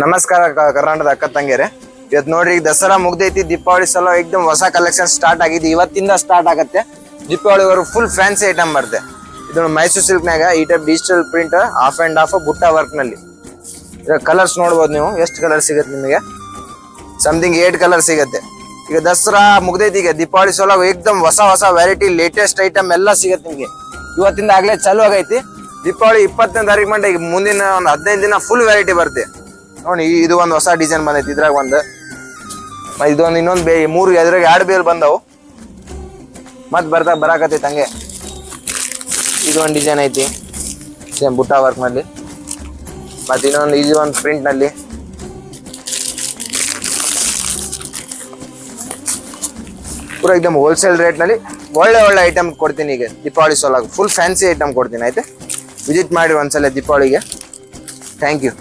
ನಮಸ್ಕಾರ ಕರ್ನಾಟಕದ ಅಕ್ಕ ತಂಗಿಯರೇ, ಇವತ್ತು ನೋಡ್ರಿ ಈಗ ದಸರಾ ಮುಗ್ದೈತಿ. ದೀಪಾವಳಿ ಸಲ ಏಕದಮ್ ಹೊಸ ಕಲೆಕ್ಷನ್ ಸ್ಟಾರ್ಟ್ ಆಗಿದೆ. ಇವತ್ತಿಂದ ಸ್ಟಾರ್ಟ್ ಆಗತ್ತೆ. ದೀಪಾವಳಿವರೆಗೂ ಫುಲ್ ಫ್ಯಾನ್ಸಿ ಐಟಮ್ ಬರುತ್ತೆ. ಇದು ಮೈಸೂರು ಸಿಲ್ಕ್ ನಾಗ ಈ type digital print half and half ಬುಟ್ಟ ವರ್ಕ್ ನಲ್ಲಿ. ಈಗ ಕಲರ್ಸ್ ನೋಡ್ಬೋದು ನೀವು, ಎಷ್ಟು ಕಲರ್ ಸಿಗುತ್ತೆ ನಿಮಗೆ. ಸಮಥಿಂಗ್ 8 ಕಲರ್ ಸಿಗುತ್ತೆ. ಈಗ ದಸರಾ ಮುಗ್ದೈತಿ, ಈಗ ದೀಪಾವಳಿ ಸಲ ಏಕದಮ್ ಹೊಸ ಹೊಸ ವೆರೈಟಿ ಲೇಟೆಸ್ಟ್ ಐಟಮ್ ಎಲ್ಲ ಸಿಗುತ್ತೆ ನಿಮಗೆ. ಇವತ್ತಿಂದ ಆಗ್ಲೇ ಚಾಲು ಆಗೈತಿ. ದೀಪಾವಳಿ 20ನೇ ತಾರೀಕು ಮಂಟ ಈಗ ಮುಂದಿನ ಒಂದು 15 ದಿನ ಫುಲ್ ವೆರೈಟಿ ಬರುತ್ತೆ ನೋಡಿ. ಇದು ಒಂದು ಹೊಸ ಡಿಸೈನ್ ಬಂದೈತಿ. ಇದ್ರಾಗ ಒಂದು ಇದೊಂದು ಇನ್ನೊಂದು 3 ಎದ್ರಾಗ 2 ಬೇಲ್ ಬಂದವು. ಮತ್ ಬರಾಕತ್ತೈತಿ ಹಂಗೆ. ಇದೊಂದು ಡಿಸೈನ್ ಐತಿ ಸೇಮ್ ಬುಟ್ಟ ವರ್ಕ್ ನಲ್ಲಿ. ಮತ್ತೆ ಇನ್ನೊಂದು ಇದು ಒಂದು ಪ್ರಿಂಟ್ ನಲ್ಲಿ. ಪೂರಾ एकदम ಹೋಲ್ಸೇಲ್ ರೇಟ್ ನಲ್ಲಿ ಒಳ್ಳೆ ಐಟಮ್ ಕೊಡ್ತೀನಿ. ಈಗ ದೀಪಾವಳಿ ಸೋಲಾಗ ಫುಲ್ ಫ್ಯಾನ್ಸಿ ಐಟಮ್ ಕೊಡ್ತೀನಿ. ಆಯ್ತು, ವಿಸಿಟ್ ಮಾಡಿ ಒಂದ್ಸಲ ದೀಪಾವಳಿಗೆ. Thank you.